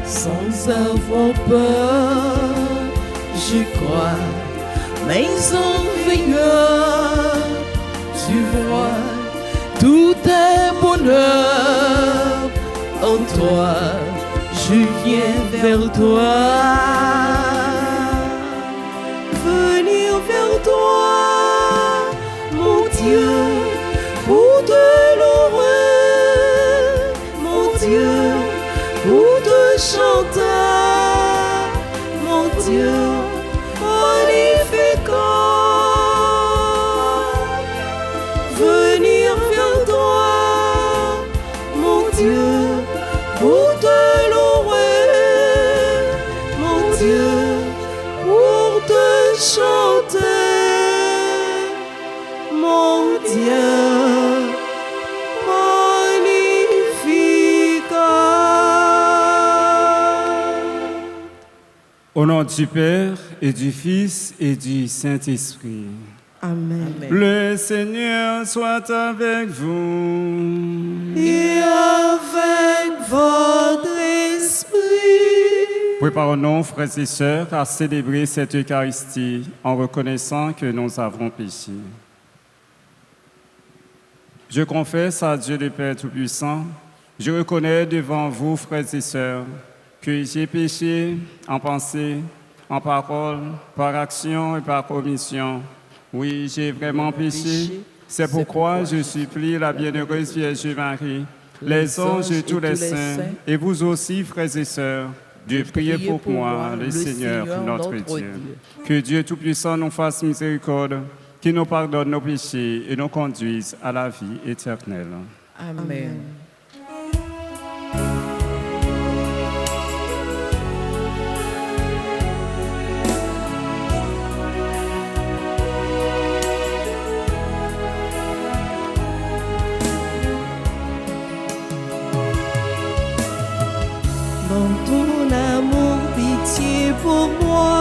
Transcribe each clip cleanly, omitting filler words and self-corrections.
sans avoir peur. Je crois, mais en veillant, tu vois, tout est bonheur en toi. Je viens vers toi, venir vers toi, mon Dieu, pour te louer, mon Dieu, pour te chanter, mon Dieu, magnifique. Venir vers toi, mon Dieu, pour te pour te chanter, mon Dieu, magnifique. Au nom du Père et du Fils et du Saint-Esprit. Amen. Le Seigneur soit avec vous. Et avec votre esprit. Préparons-nous, frères et sœurs, à célébrer cette Eucharistie en reconnaissant que nous avons péché. Je confesse à Dieu le Père Tout-Puissant, je reconnais devant vous, frères et sœurs, que j'ai péché en pensée, en parole, par action et par commission. Oui, j'ai vraiment péché. C'est pourquoi je supplie la bienheureuse Vierge Marie, les anges et tous les saints, et vous aussi, frères et sœurs, de prier pour moi, le Seigneur, notre Dieu. Que Dieu Tout-Puissant nous fasse miséricorde, qu'il nous pardonne nos péchés et nous conduise à la vie éternelle. Amen. Dans ton amour, pitié pour moi.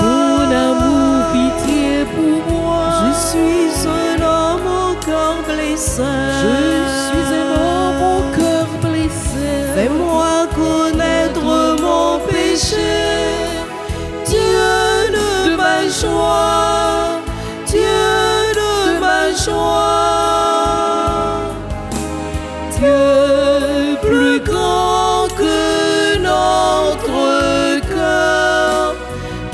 Dans ton amour, pitié pour moi. Je suis un homme au cœur blessé. Je suis un homme au cœur blessé. Fais-moi connaître mon péché. Dieu de ma joie, Dieu de ma joie. Dieu plus grand que notre cœur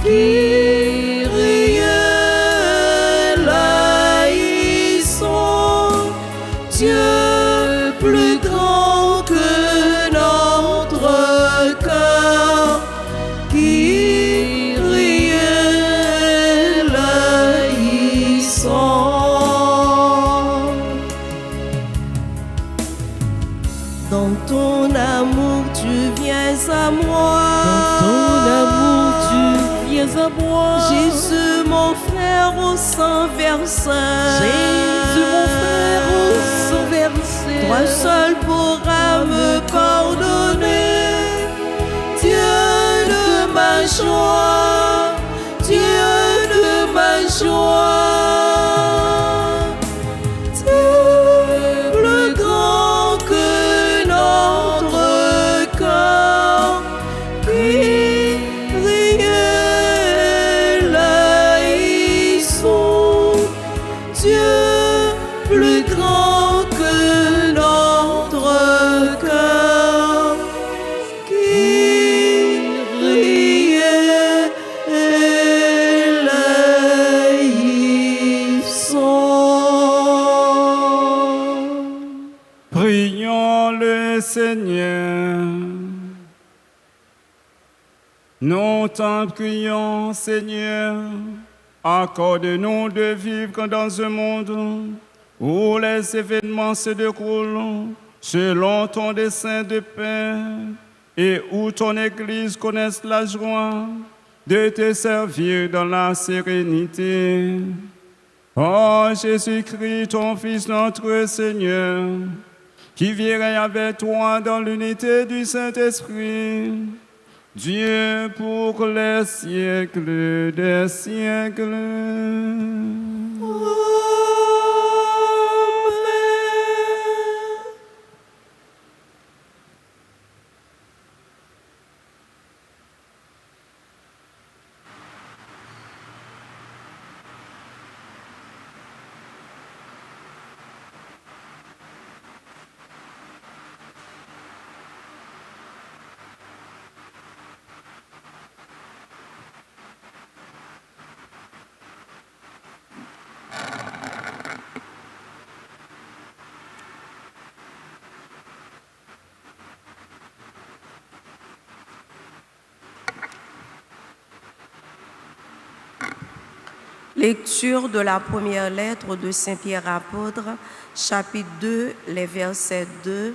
qui riait l'haïssant. Dieu plus grand que notre cœur qui riait l'haïssant. Dans ton amour, tu viens à moi. Dans ton amour, tu viens à moi. Jésus, mon frère au sang versé. Jésus, mon frère au sang versé. Toi seul pourras me pardonner. Dieu de ma joie, Dieu de ma joie. Prions le Seigneur. Nous t'en prions, Seigneur, accorde-nous de vivre dans un monde où les événements se déroulent selon ton dessein de paix et où ton Église connaisse la joie de te servir dans la sérénité. Oh Jésus-Christ, ton Fils, notre Seigneur, qui vivrait avec toi dans l'unité du Saint-Esprit, Dieu pour les siècles des siècles. Lecture de la première lettre de Saint Pierre apôtre, chapitre 2, les versets 2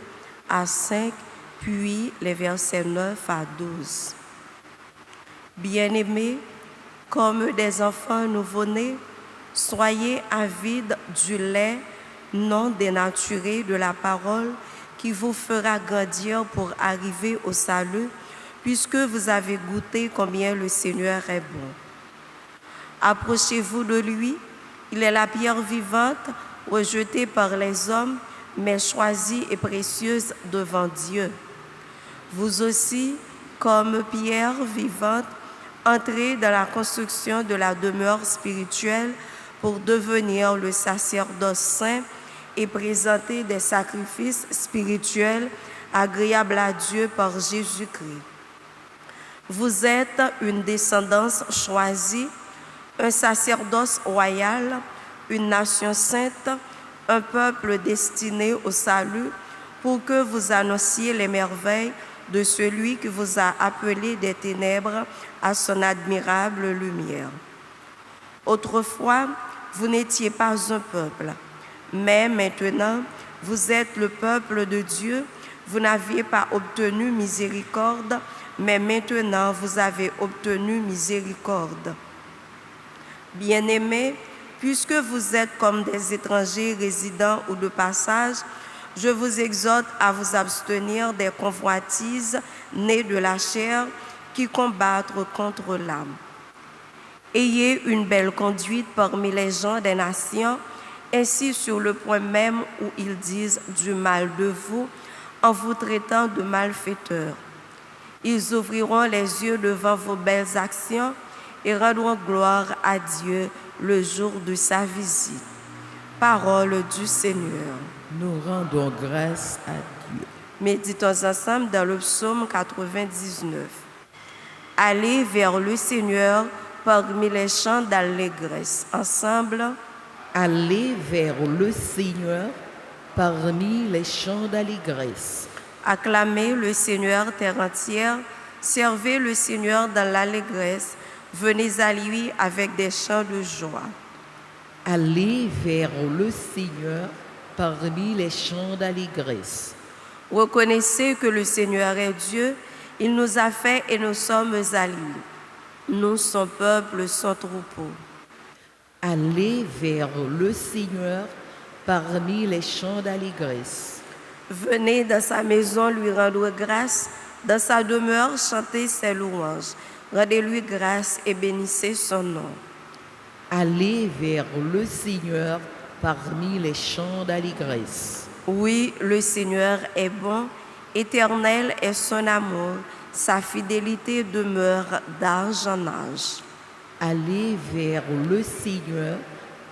à 5, puis les versets 9 à 12. Bien-aimés, comme des enfants nouveau-nés, soyez avides du lait non dénaturé de la parole qui vous fera grandir pour arriver au salut, puisque vous avez goûté combien le Seigneur est bon. Approchez-vous de lui, il est la pierre vivante, rejetée par les hommes, mais choisie et précieuse devant Dieu. Vous aussi, comme pierre vivante, entrez dans la construction de la demeure spirituelle pour devenir le sacerdoce saint et présenter des sacrifices spirituels agréables à Dieu par Jésus-Christ. Vous êtes une descendance choisie, un sacerdoce royal, une nation sainte, un peuple destiné au salut, pour que vous annonciez les merveilles de celui qui vous a appelé des ténèbres à son admirable lumière. Autrefois, vous n'étiez pas un peuple, mais maintenant, vous êtes le peuple de Dieu. Vous n'aviez pas obtenu miséricorde, mais maintenant, vous avez obtenu miséricorde. Bien-aimés, puisque vous êtes comme des étrangers résidents ou de passage, je vous exhorte à vous abstenir des convoitises nées de la chair qui combattent contre l'âme. Ayez une belle conduite parmi les gens des nations, ainsi sur le point même où ils disent du mal de vous, en vous traitant de malfaiteurs. Ils ouvriront les yeux devant vos belles actions et rendront gloire à Dieu le jour de sa visite. Parole du Seigneur. Nous rendons grâce à Dieu. Méditons ensemble dans le psaume 99. Allez vers le Seigneur parmi les chants d'allégresse. Ensemble. Allez vers le Seigneur parmi les chants d'allégresse. Acclamez le Seigneur terre entière. Servez le Seigneur dans l'allégresse. Venez à lui avec des chants de joie. Allez vers le Seigneur parmi les chants d'allégresse. Reconnaissez que le Seigneur est Dieu. Il nous a fait et nous sommes à lui. Nous, son peuple, son troupeau. Allez vers le Seigneur parmi les chants d'allégresse. Venez dans sa maison lui rendre grâce. Dans sa demeure, chantez ses louanges. Rendez-lui grâce et bénissez son nom. Allez vers le Seigneur parmi les chants d'allégresse. Oui, le Seigneur est bon, éternel est son amour, sa fidélité demeure d'âge en âge. Allez vers le Seigneur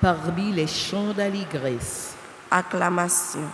parmi les chants d'allégresse. Acclamation.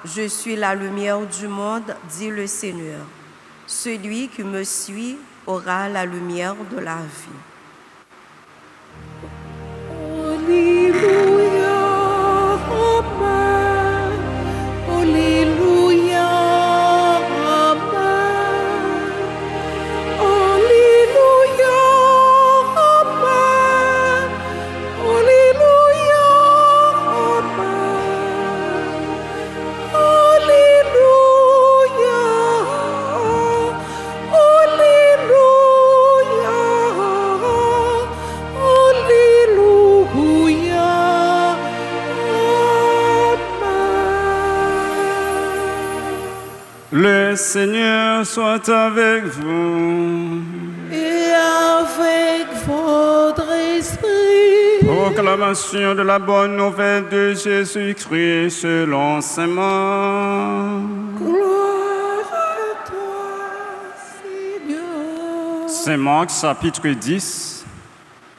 Je suis la lumière du monde, dit le Seigneur. Celui qui me suit aura la lumière de la vie. Alléluia, Amen. Alléluia, Amen. Alléluia, Amen. Alléluia, Amen. Alléluia, Alléluia, Alléluia. Le Seigneur soit avec vous. Et avec votre esprit. Proclamation de la bonne nouvelle de Jésus-Christ selon saint Marc. Gloire à toi, Seigneur. Saint Marc, chapitre 10,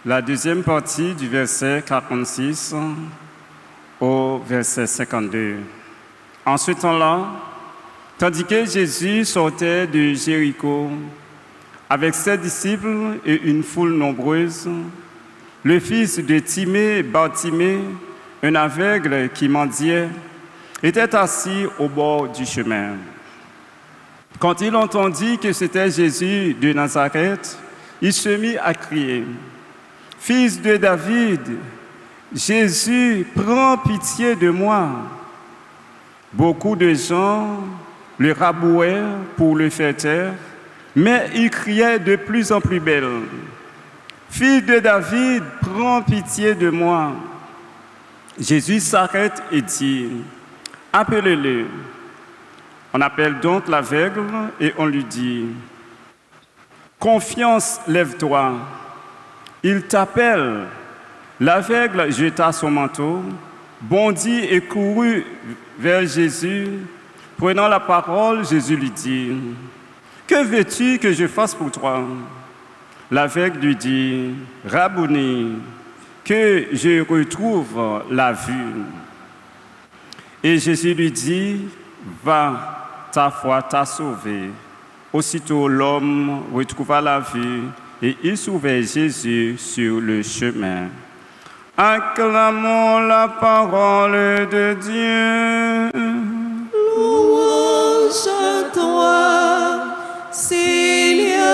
la deuxième partie du verset 46 au verset 52. En ce temps-là, tandis que Jésus sortait de Jéricho avec ses disciples et une foule nombreuse, le fils de Timée, Bartimée, un aveugle qui mendiait, était assis au bord du chemin. Quand il entendit que c'était Jésus de Nazareth, il se mit à crier : « Fils de David, Jésus, prends pitié de moi. » Beaucoup de gens le rabouaient pour le faire taire, mais il criait de plus en plus belle : « Fils de David, prends pitié de moi. » Jésus s'arrête et dit : « Appelez-le. » On appelle donc l'aveugle et on lui dit : « Confiance, lève-toi. » Il t'appelle. L'aveugle jeta son manteau, bondit et courut vers Jésus. Prenant la parole, Jésus lui dit : « Que veux-tu que je fasse pour toi ?» L'aveugle lui dit : « Rabouni, que je retrouve la vue. » Et Jésus lui dit : « Va, ta foi t'a sauvé. » Aussitôt l'homme retrouva la vue et il suivait Jésus sur le chemin. Acclamons la parole de Dieu. Louange à toi, Seigneur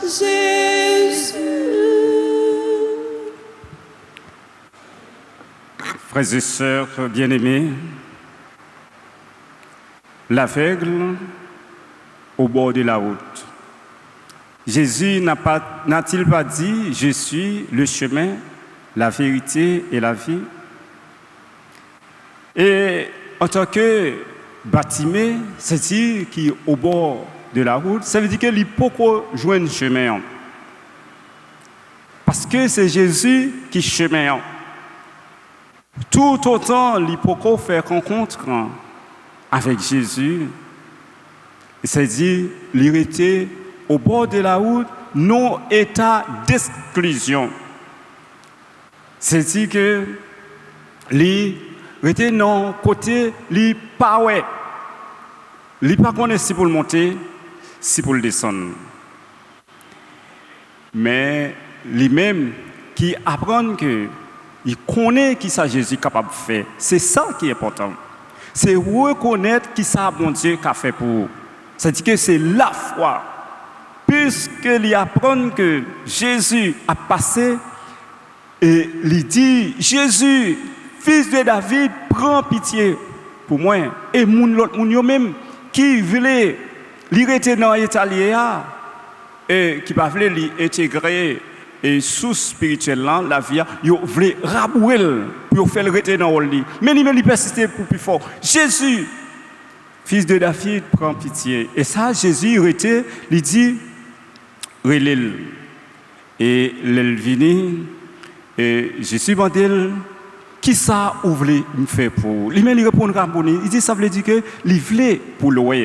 Jésus. Frères et sœurs bien-aimés, l'aveugle au bord de la route. Jésus n'a-t-il pas dit : « Je suis le chemin, la vérité et la vie » ? Et en tant que Bartimée, c'est-à-dire qui est au bord de la route, ça veut dire qu'il peut jouer un chemin. Parce que c'est Jésus qui chemin. Tout autant, il peut faire rencontre avec Jésus. C'est-à-dire, il était au bord de la route, non état d'exclusion. C'est-à-dire que il était non côté, il pas ouais. Il pas connaît si pour le monter, si pour le descendre. Mais lui-même qui apprend que il connaît qui ça Jésus est capable de faire. C'est ça qui est important. C'est reconnaître qui ça bon Dieu qu'a fait pour vous. C'est-à-dire que c'est la foi. Puisqu'il apprend que Jésus a passé et il dit : Jésus, fils de David, prends pitié pour moi. Et l'autre moun même qui voulait l'irriter dans l'Italien et qui pas voulait l'intégrer et sous spirituel la vie, il voulait rabouer pour faire le rester dans le lit. Mais il persistait pour plus fort. Jésus, fils de David, prends pitié. Et ça, Jésus était, il dit, relève. Et il vini, et Jésus m'a dit, qui ça vous voulez me faire pour? Il me répond il dit, ça veut dire que il voulait pour le voir.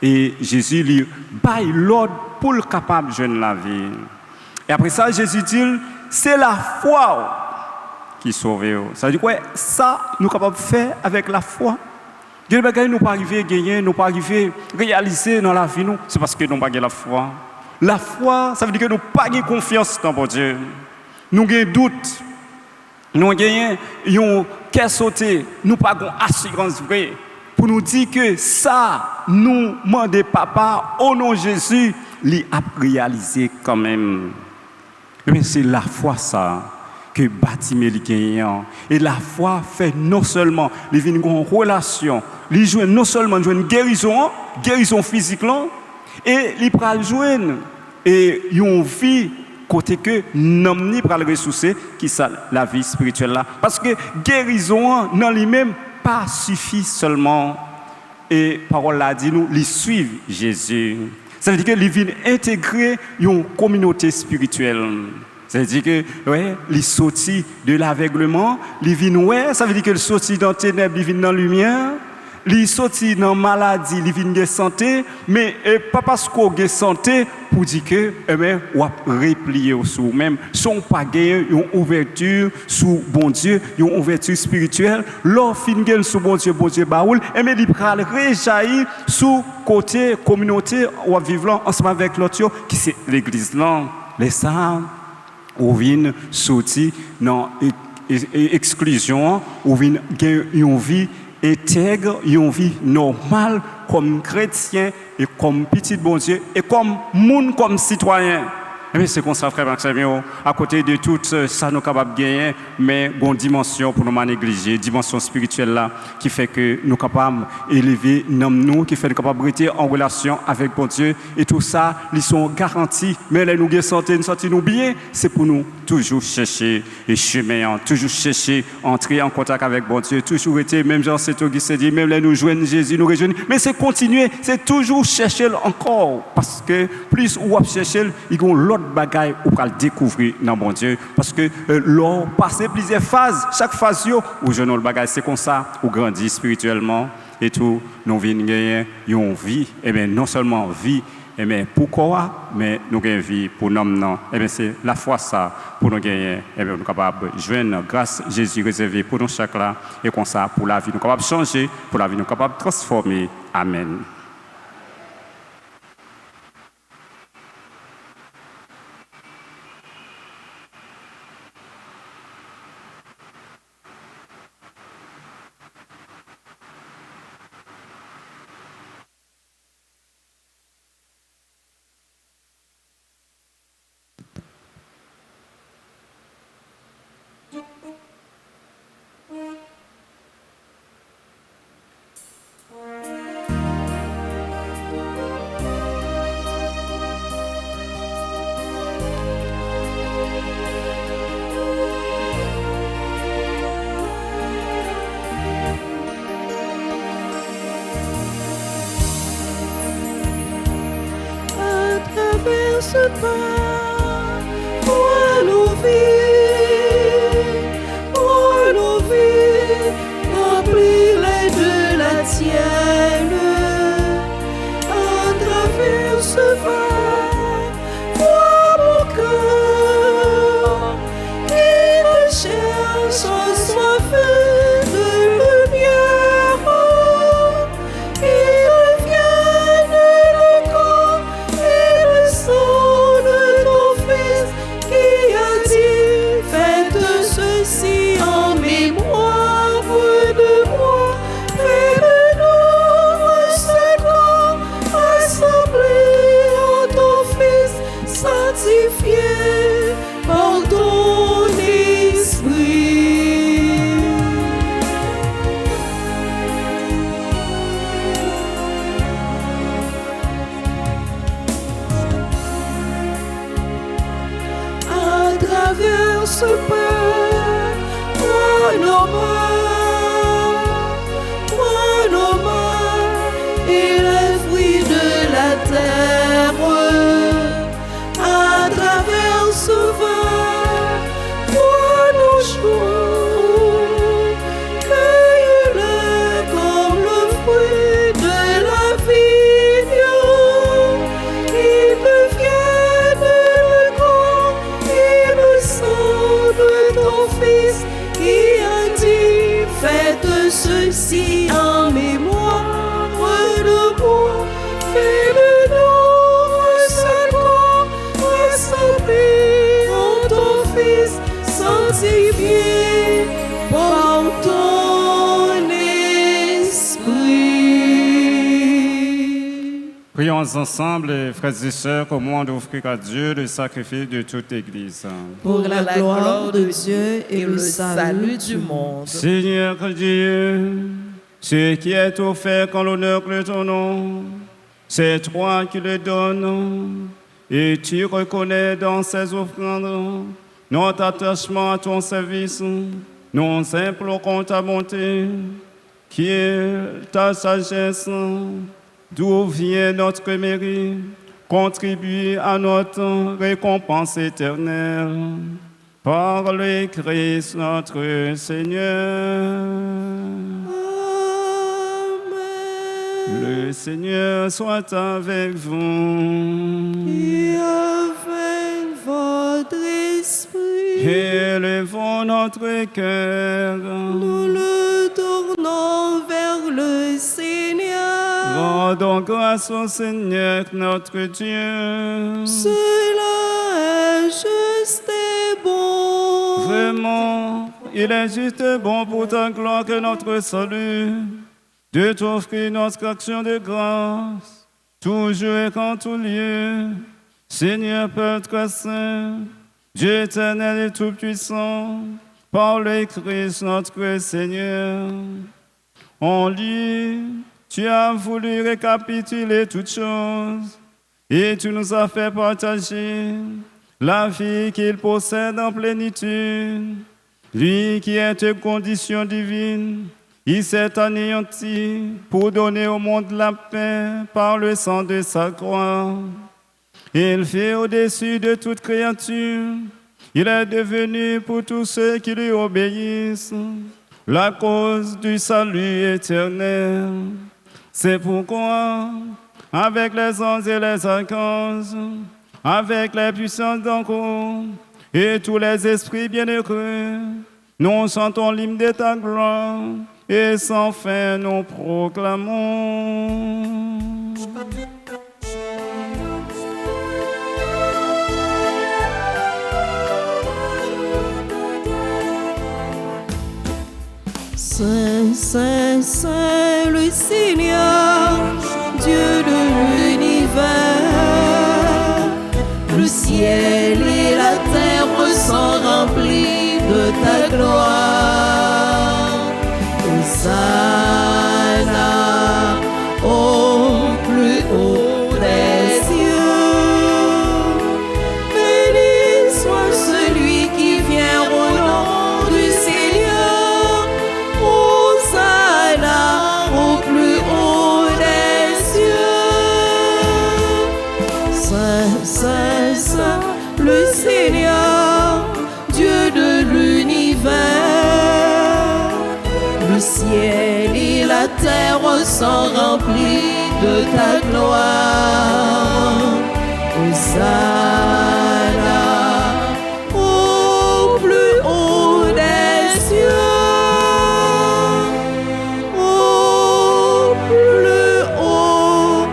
Et Jésus lui baille l'ordre pour le capable de jeûner la vie. Et après ça, Jésus dit, c'est la foi qui sauve. Ça veut dire quoi? Ça, nous sommes capables de faire avec la foi. Nous ne pouvons pas arriver à gagner, nous ne pouvons pas arriver à réaliser dans la vie, c'est parce que nous n'avons pas la foi. La foi, ça veut dire que nous n'avons pas confiance dans mon Dieu. Nous avons doute. Nous avons un cœur sauté. Nous n'avons pas assurance vraie. Pour nous dire que ça, nous demandons papa, au nom de Jésus, l'y a réalisé quand même. Mais c'est la foi ça que Bartimée a gagné. Et la foi fait non seulement il vient une relation, il joue non seulement une guérison physique, et il peut jouer et une vie côté que n'omni pour le ressourcer qui ça la vie spirituelle là. Parce que guérison dans lui-même pas suffit seulement et parole là dit nous, ils suivent Jésus. Ça veut dire qu'ils viennent intégrer une communauté spirituelle. Ça veut dire que, ouais, ils sortent de l'aveuglement, ils viennent, ouais, ça veut dire qu'ils sortent dans les ténèbres, ils viennent dans la lumière. Ils sortent dans la maladie, ils viennent de santé, mais pas parce qu'on a santé pour dire que, on va replier sur vous-même. Si on n'a pas gagné une ouverture sur bon Dieu, une ouverture spirituelle, l'offre sur bon Dieu, baoul, il va réjaillir sur côté communauté où on vit ensemble avec l'autre, qui c'est l'église là. Les ça, on vient sortir dans l'exclusion, on vient gagner une vie intègre, une vie normale comme chrétien et comme petit bon Dieu et comme monde, comme citoyen. Mais c'est comme ça, frère Maxime, à côté de tout ça, nous sommes capables de gagner, mais il y a une dimension pour nous négliger, une dimension spirituelle là, qui fait que nous sommes capables d'élever nous, qui fait que nous sommes capables de rester en relation avec bon Dieu. Et tout ça, ils sont garantis. Mais là, nous sommes bien, c'est pour nous toujours chercher les chemins, toujours chercher entrer en contact avec bon Dieu, toujours être, même Jean Saint-Auguste qui s'est dit, même là, nous joignons Jésus, nous rejoignons. Mais c'est continuer, c'est toujours chercher encore. Parce que plus on cherche, il y a l'autre bagaille ou pour le découvrir dans bon Dieu parce que l'on passe plusieurs phases, chaque phase où je le bagaille c'est comme ça où grandit spirituellement et tout nous venons gagner une vie et bien non seulement vie et bien pourquoi mais nous gagnons vie pour nous non et bien c'est la foi ça pour nous gagner et bien nous capable joindre grâce Jésus réservé pour nous chaque là et comme ça pour la vie nous capable changer pour la vie nous capable transformer amen. Ce pas pour nos vies, remplis-les de la tienne. À travers ce vin, vois mon cœur qui recherche soif de lumière. Il revienne le corps et le sang de ton Fils qui a dit faites ceci en mémoire de moi. Fais de nous un seul corps rassemblé en ton Fils sanctifié par ton esprit. À travers ce pain, prends nos mains et les fruits de la terre. À travers ce vin, prends nos joies, cueille-les comme le fruit de la vigne. Ils deviennent le corps et le sang de ton Fils qui a dit faites ceci en mémoire de moi. Fais de nous un seul corps rassemblé en ton Fils sanctifié par ton esprit. Prions ensemble, frères et sœurs, au moment d'offrir à Dieu le sacrifice de toute l'Église. Pour la gloire de Dieu et le salut du monde. Seigneur Dieu, ce qui est offert quand l'honneur que ton nom, c'est toi qui le donnes, et tu reconnais dans ces offrandes notre attachement à ton service. Nous implorons ta bonté qui est ta sagesse, d'où vient notre mérite, contribue à notre récompense éternelle. Par le Christ notre Seigneur. Amen. Le Seigneur soit avec vous. Et avec votre esprit. Élevons notre cœur. Nous le tournons vers le Seigneur. Rendons grâce au Seigneur notre Dieu. Cela est juste et bon. Vraiment, il est juste et bon pour ta gloire que notre salut, de t'offrir notre action de grâce, toujours et en tout lieu. Seigneur Père très saint, Dieu éternel et tout-puissant, par le Christ notre Seigneur. En lui, tu as voulu récapituler toutes choses et tu nous as fait partager la vie qu'il possède en plénitude. Lui qui est une condition divine, il s'est anéanti pour donner au monde la paix par le sang de sa croix. Il fait au-dessus de toute créature. Il est devenu pour tous ceux qui lui obéissent la cause du salut éternel. C'est pourquoi, avec les anges et les archanges, avec les puissances d'encore et tous les esprits bienheureux, nous chantons l'hymne de ta gloire et sans fin nous proclamons. Saint, Saint, Saint, le Seigneur, Dieu de l'univers. Le ciel et la terre sont remplis de ta gloire. Hosanna au plus haut des cieux. Béni soit celui qui vient au nom du Seigneur. Hosanna au plus haut des cieux. Saint, Saint, Saint, le Seigneur, Dieu de l'univers. Le ciel et la terre sont remplis de ta gloire. Hosanna au plus haut des cieux. Au plus haut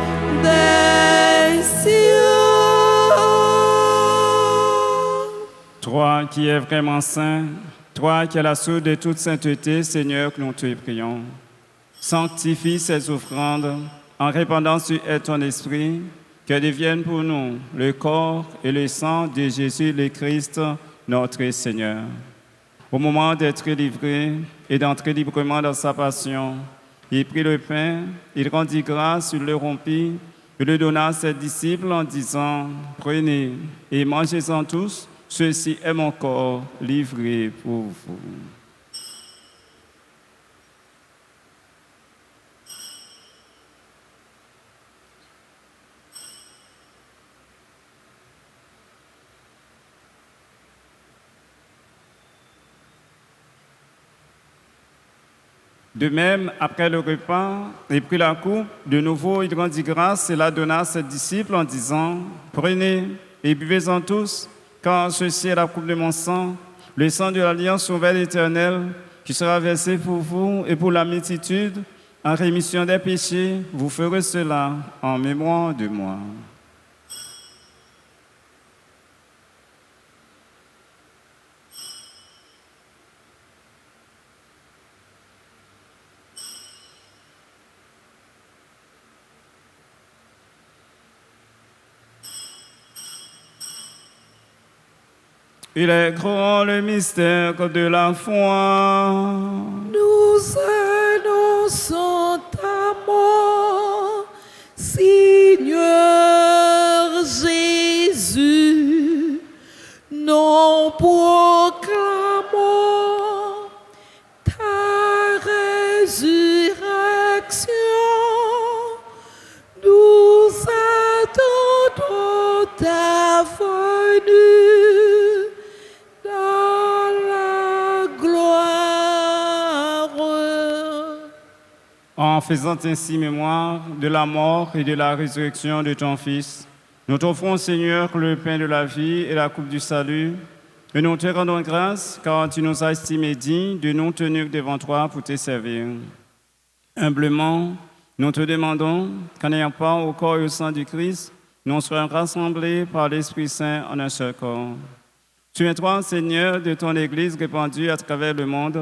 des cieux. Toi qui es vraiment saint, toi qui es la source de toute sainteté, Seigneur, que nous te prions. Sanctifie ces offrandes en répandant sur elles ton esprit, que deviennent pour nous le corps et le sang de Jésus le Christ, notre Seigneur. Au moment d'être livré et d'entrer librement dans sa passion, il prit le pain, il rendit grâce, il le rompit, et le donna à ses disciples en disant, « Prenez et mangez-en tous, ceci est mon corps livré pour vous. » De même, après le repas, il prit la coupe, de nouveau il rendit grâce et la donna à ses disciples en disant, « Prenez et buvez-en tous, car ceci est la coupe de mon sang, le sang de l'alliance nouvelle éternelle, qui sera versé pour vous et pour la multitude, en rémission des péchés. Vous ferez cela en mémoire de moi. » Il est grand le mystère de la foi. Nous annonçons ta mort, Seigneur Jésus. Nous proclamons ta résurrection En faisant ainsi mémoire de la mort et de la résurrection de ton Fils, nous t'offrons, Seigneur, le pain de la vie et la coupe du salut, et nous te rendons grâce car tu nous as estimés dignes de nous tenir devant toi pour te servir. Humblement, nous te demandons qu'en n'ayant pas au corps et au sang du Christ, nous soyons rassemblés par l'Esprit Saint en un seul corps. Souviens-toi, Seigneur, de ton Église répandue à travers le monde.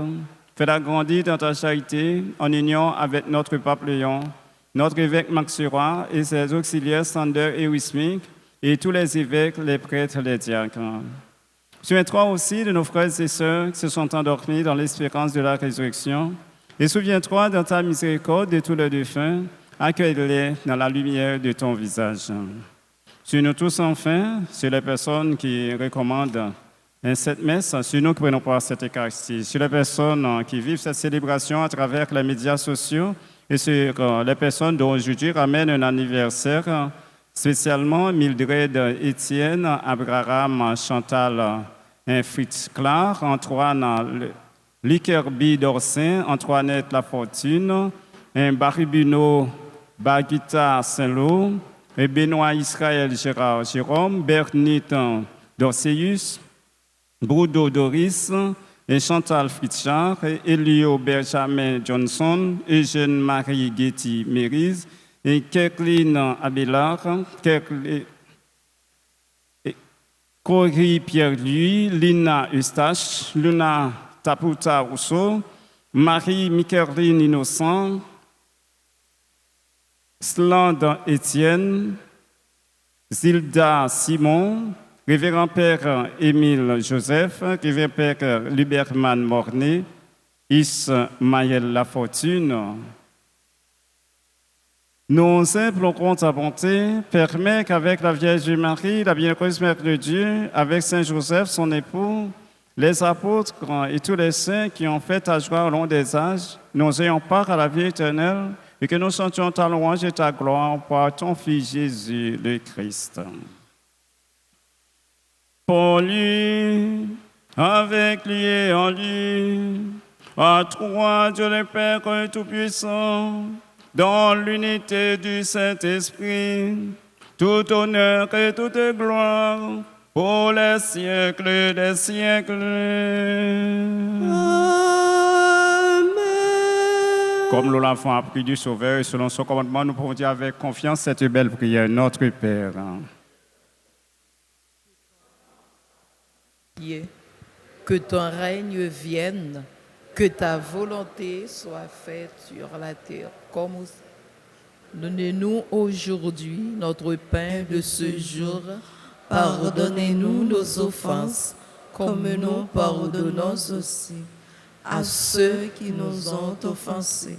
Fais-la grandir dans ta charité en union avec notre pape Léon, notre évêque Maxura et ses auxiliaires Sander et Wismik, et tous les évêques, les prêtres, les diacres. Souviens-toi aussi de nos frères et sœurs qui se sont endormis dans l'espérance de la résurrection. Et souviens-toi dans ta miséricorde de tous les défunts, accueille-les dans la lumière de ton visage. Sur nous tous enfin, sur les personnes qui recommandent cette messe, sur nous qui prenons part à cette Eucharistie, sur les personnes qui vivent cette célébration à travers les médias sociaux et sur les personnes dont aujourd'hui ramène un anniversaire, spécialement Mildred, Étienne, Abraham, Chantal, Fritz Clar, Antoine, Likerby d'Orsin, Antoinette Lafortune, Baribino, Bagita Saint-Lô, et Benoît Israël Gérard Jérôme, Bernite Dorseus, Brudo Doris, et Chantal Fritchard, et Elio Benjamin Johnson, Eugène Marie Getty Mérise, et Kathleen Abélard, Cory Pierre-Louis, Lina Eustache, Luna Taputa Rousseau, Marie-Micheline Innocent, Slande Étienne, Zilda Simon, Révérend Père Émile Joseph, Révérend Père Luberman Mornay, Ismaël Lafortune. Nous implorons ta bonté, permet qu'avec la Vierge Marie, la bienheureuse Mère de Dieu, avec Saint Joseph, son époux, les apôtres et tous les saints qui ont fait ta joie au long des âges, nous ayons part à la vie éternelle et que nous chantions ta louange et ta gloire par ton Fils Jésus le Christ. Pour lui, avec lui et en lui, à toi, Dieu le Père Tout-Puissant, dans l'unité du Saint-Esprit, tout honneur et toute gloire, pour les siècles des siècles. Amen. Comme nous l'avons appris du Sauveur et selon son commandement, nous pouvons dire avec confiance cette belle prière, notre Père. Que ton règne vienne, que ta volonté soit faite sur la terre comme au ciel. Donnez-nous aujourd'hui notre pain de ce jour. Pardonnez-nous nos offenses, comme nous pardonnons aussi à ceux qui nous ont offensés.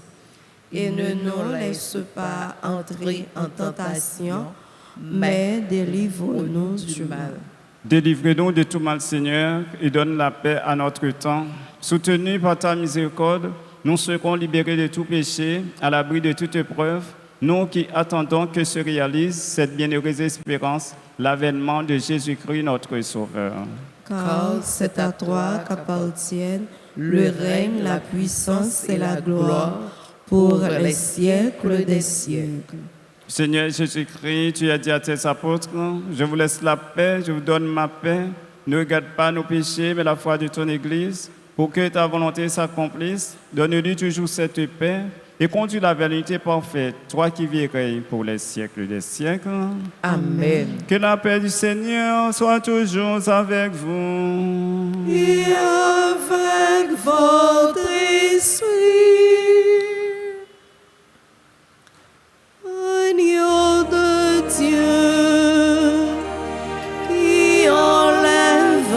Et ne nous laisse pas entrer en tentation, mais délivre-nous du mal. Délivre-nous de tout mal, Seigneur, et donne la paix à notre temps. Soutenus par ta miséricorde, nous serons libérés de tout péché, à l'abri de toute épreuve, nous qui attendons que se réalise cette bienheureuse espérance, l'avènement de Jésus-Christ, notre Sauveur. Car c'est à toi qu'appartiennent le règne, la puissance et la gloire pour les siècles des siècles. Seigneur Jésus-Christ, tu as dit à tes apôtres, je vous laisse la paix, je vous donne ma paix. Ne regarde pas nos péchés, mais la foi de ton Église, pour que ta volonté s'accomplisse. Donne-lui toujours cette paix et conduis la vérité parfaite, toi qui vis pour les siècles des siècles. Amen. Que la paix du Seigneur soit toujours avec vous. Et avec votre esprit. Agneau de Dieu, qui enlève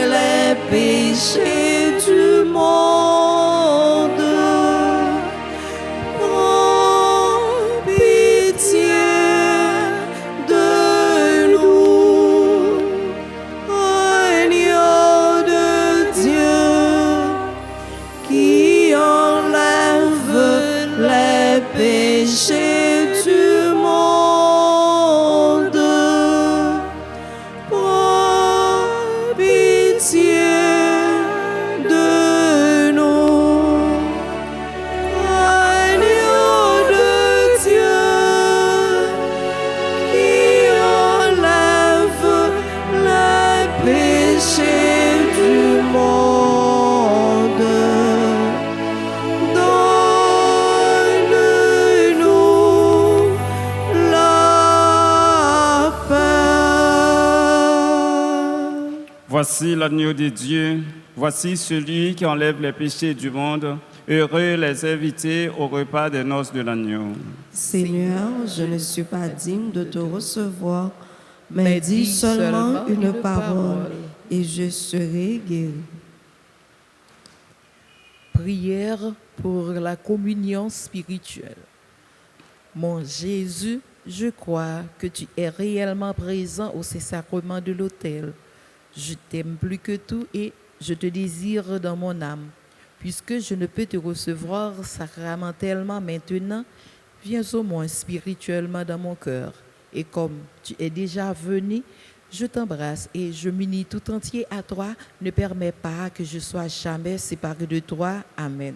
les péchés du monde, prends pitié de nous. Agneau de Dieu, qui enlève Voici l'agneau de Dieu, voici celui qui enlève les péchés du monde. Heureux les invités au repas des noces de l'agneau. Seigneur, je ne suis pas digne de te recevoir, mais dis seulement une parole et je serai guéri. Prière pour la communion spirituelle. Mon Jésus, je crois que tu es réellement présent au Saint-Sacrement de l'autel. Je t'aime plus que tout et je te désire dans mon âme. Puisque je ne peux te recevoir sacramentellement maintenant, viens au moins spirituellement dans mon cœur. Et comme tu es déjà venu, je t'embrasse et je m'unis tout entier à toi. Ne permets pas que je sois jamais séparé de toi. Amen.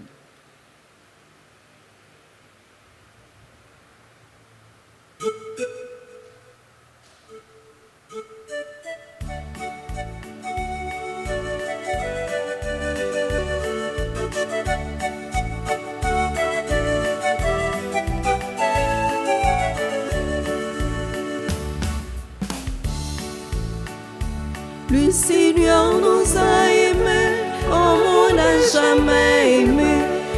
Le Seigneur nous a aimés comme on n'a jamais aimé.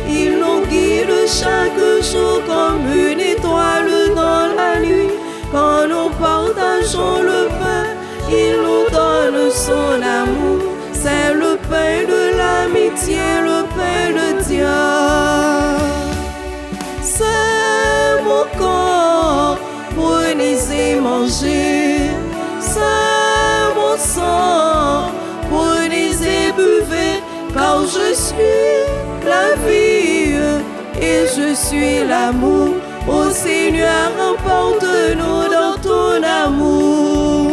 Il nous guide chaque jour comme une étoile dans la nuit. Quand nous partageons le pain, il nous donne son amour. C'est le pain de l'amitié, le pain de Dieu. C'est mon corps, prenez et mangez. C'est mon sang, prenez et buvez, car je suis la vie et je suis l'amour. Ô Seigneur, emporte-nous dans ton amour.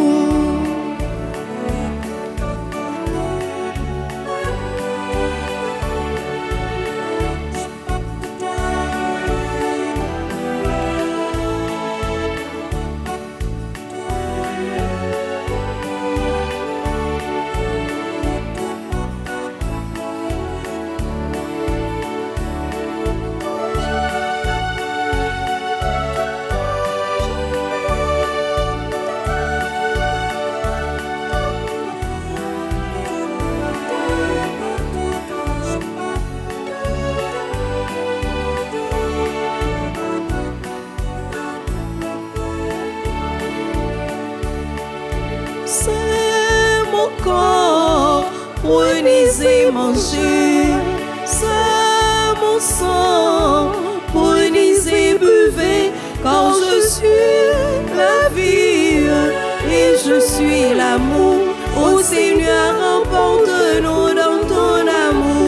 C'est mon corps, prenez et mangez. C'est mon sang, prenez et buvez, car je suis la vie et je suis l'amour. Ô Seigneur, emporte-nous dans ton amour.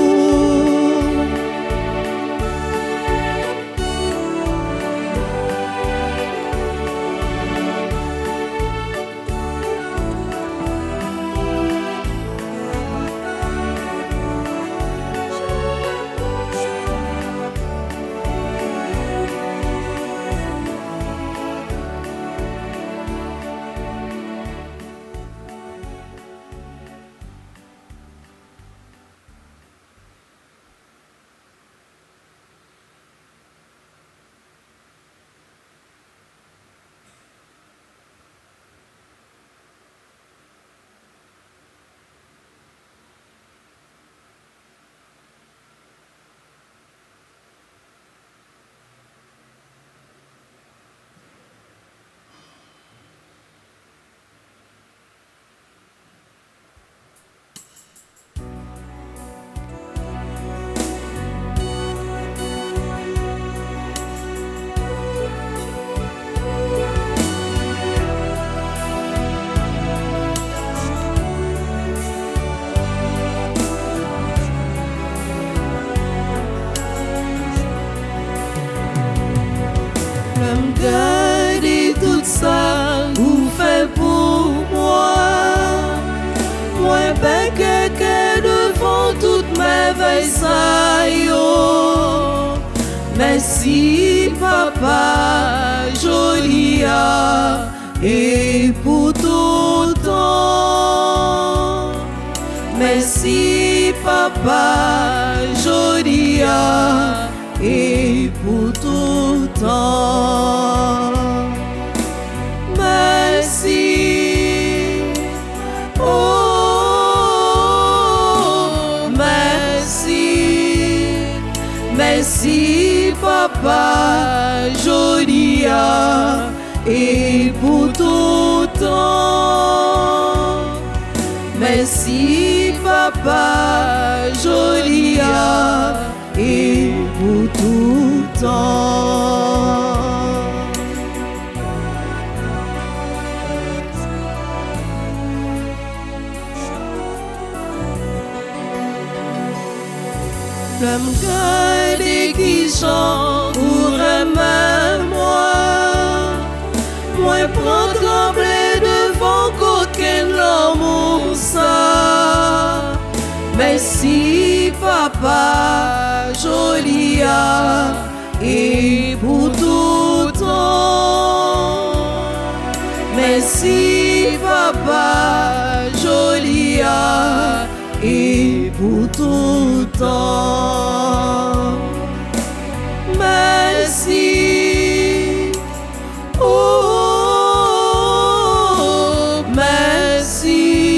Gardez tout ça, vous faites pour moi. Moi, ben que devant toute merveille, ça yo. Merci, papa, Jolia, et pour tout temps. Merci, papa, Jolia, et pour tout temps. Merci, oh Merci Papa Jolia et pour tout temps. Merci Papa Jolia et pour tout temps. L'homme garde qui chante pour moi prends trembler devant qu'aucun l'amour ça. Merci Papa Jolia et pour tout temps. Merci Papa Jolia et pour tout temps. Merci, oh, merci,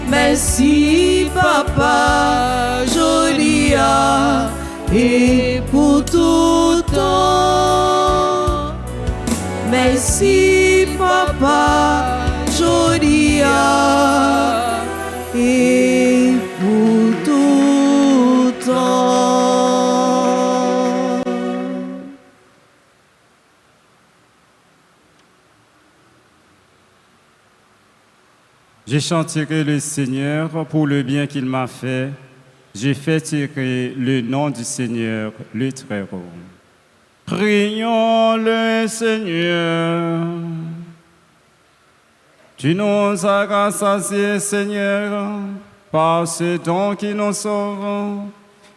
merci Papa Jolia et pour tout temps. Merci Papa Jolia et pour tout temps. J'ai chanté le Seigneur pour le bien qu'il m'a fait. J'ai fait tirer le nom du Seigneur, le Très-Haut. Prions le Seigneur. Tu nous as rassasiés, Seigneur, par ce don qui nous sauve,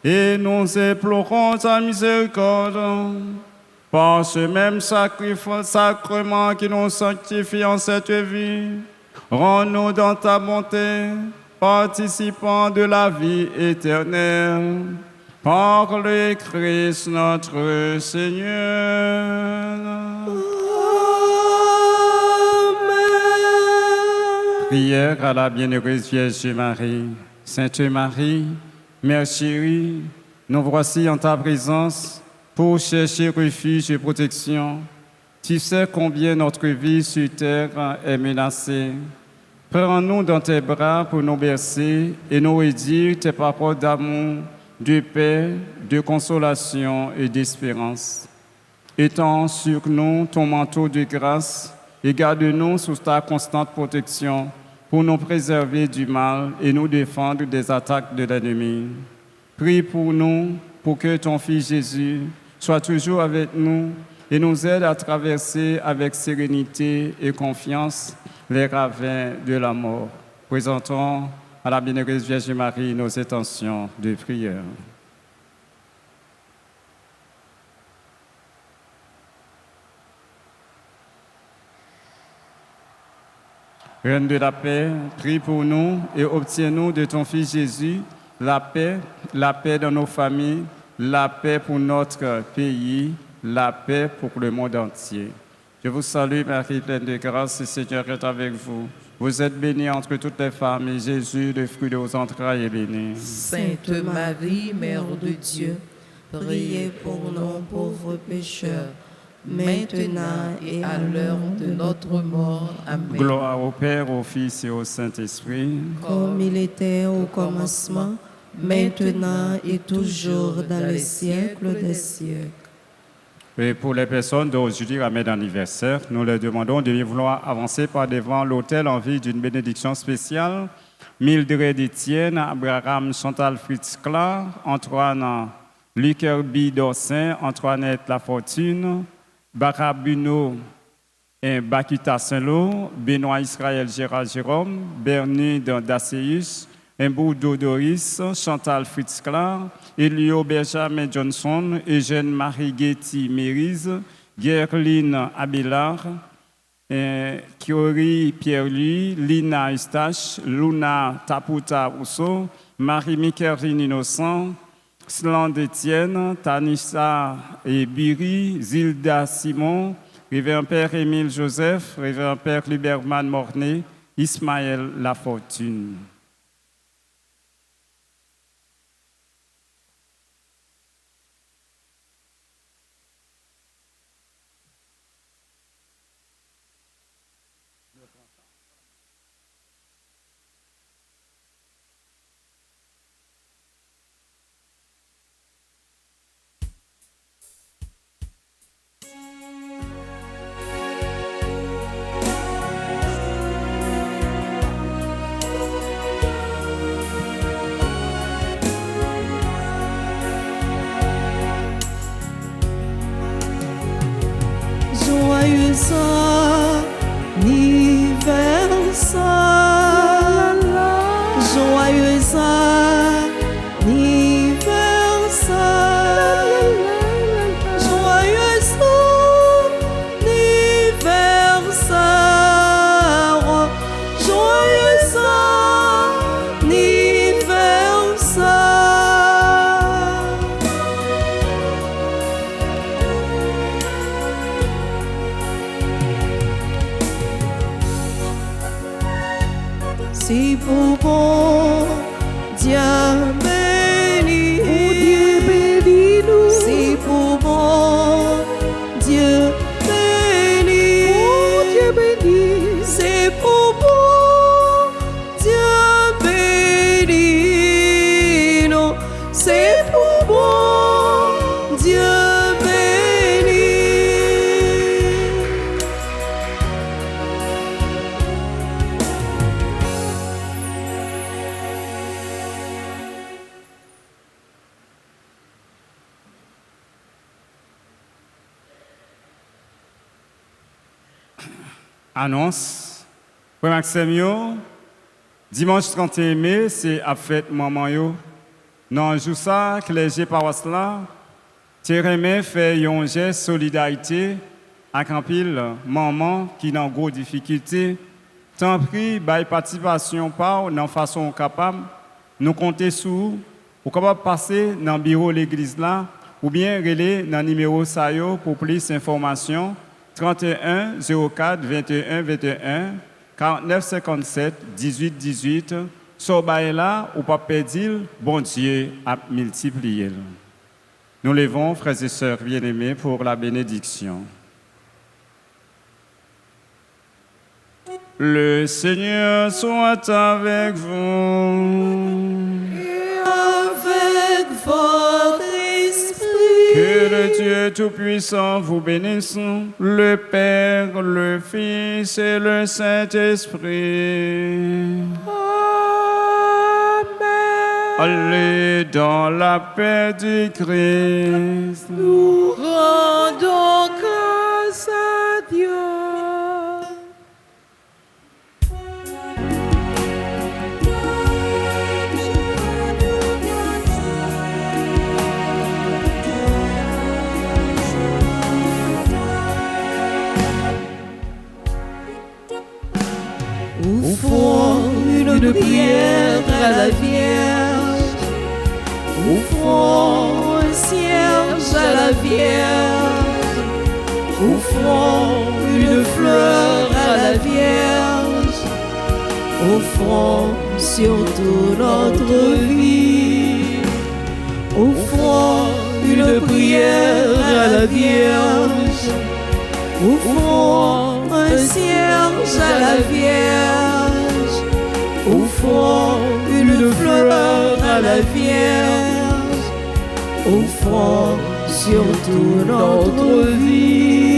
et nous implorons ta miséricorde, par ce même sacrement qui nous sanctifie en cette vie. Rends-nous dans ta bonté, participants de la vie éternelle, par le Christ notre Seigneur. Prière à la bienheureuse Vierge Marie. Sainte Marie, Mère chérie, nous voici en ta présence pour chercher refuge et protection. Tu sais combien notre vie sur terre est menacée. Prends-nous dans tes bras pour nous bercer et nous redire tes paroles d'amour, de paix, de consolation et d'espérance. Étends sur nous ton manteau de grâce et garde-nous sous ta constante protection pour nous préserver du mal et nous défendre des attaques de l'ennemi. Prie pour nous, pour que ton Fils Jésus soit toujours avec nous et nous aide à traverser avec sérénité et confiance les ravins de la mort. Présentons à la bienheureuse Vierge Marie nos intentions de prière. Reine de la paix, prie pour nous et obtiens-nous de ton Fils Jésus la paix dans nos familles, la paix pour notre pays, la paix pour le monde entier. Je vous salue, Marie, pleine de grâce, le Seigneur est avec vous. Vous êtes bénie entre toutes les femmes, et Jésus, le fruit de vos entrailles, est béni. Sainte Marie, Mère de Dieu, priez pour nous pauvres pécheurs, maintenant et à l'heure de notre mort. Amen. Gloire au Père, au Fils et au Saint-Esprit. Comme il était au commencement, maintenant et toujours dans les siècles des siècles. Et pour les personnes d'aujourd'hui ramènent d'anniversaire, nous leur demandons de vouloir avancer par devant l'autel en vue d'une bénédiction spéciale. Mildred Etienne, Abraham Chantal Fritz Clar, Antoine Luc Herbie Dorsin, Antoinette Lafortune, Barabuno et Bakita Saint-Lô, Benoît Israël Gérard Jérôme, Bernard Daceus, Mboudo Doris, Chantal Fritz Clar, Elio Benjamin Johnson, Eugène Marie Getty Mérise, Gerline Abelard, Kiori Pierre-Louis, Lina Eustache, Luna Taputa Rousseau, Marie-Micheline Innocent, Sland Etienne, Tanissa et Biri, Zilda Simon, Révérend Père Émile Joseph, Révérend Père Liberman Mornay, Ismaël Lafortune. Si pour bon Dieu béni, nous. Si pour bon Dieu béni, c'est pour bon Dieu béni, non. C'est pour bon Dieu béni. Annonce. Pour Maxime, dimanche 31 mai, c'est à fête maman yo. Dans jour ça, clergé paroisse là, Térémé fait un geste solidarité avec un pile maman qui dans gros difficulté. Tant pris, by participation par dans façon capable, nous compter sur pour capable passer dans le bureau de l'église là ou bien relais dans le numéro ça yo pour plus d'informations. 31 04 21 21 49 57 18 18. So là ou pas perdre, bon Dieu a multiplié. Nous levons, frères et sœurs bien-aimés, pour la bénédiction. Le Seigneur soit avec vous. Et avec votre esprit. Que le Dieu Tout-Puissant vous bénisse, le Père, le Fils et le Saint-Esprit. Allez dans la paix du Christ. Nous rendons grâce à Dieu. Offrons une prière à la Vierge. Offrons un cierge à la Vierge. Offrons une fleur à la Vierge. Offrons surtout notre vie. Offrons une prière à la Vierge. Offrons un cierge à la Vierge. Offrons une fleur à la Vierge. Offrons surtout notre vie.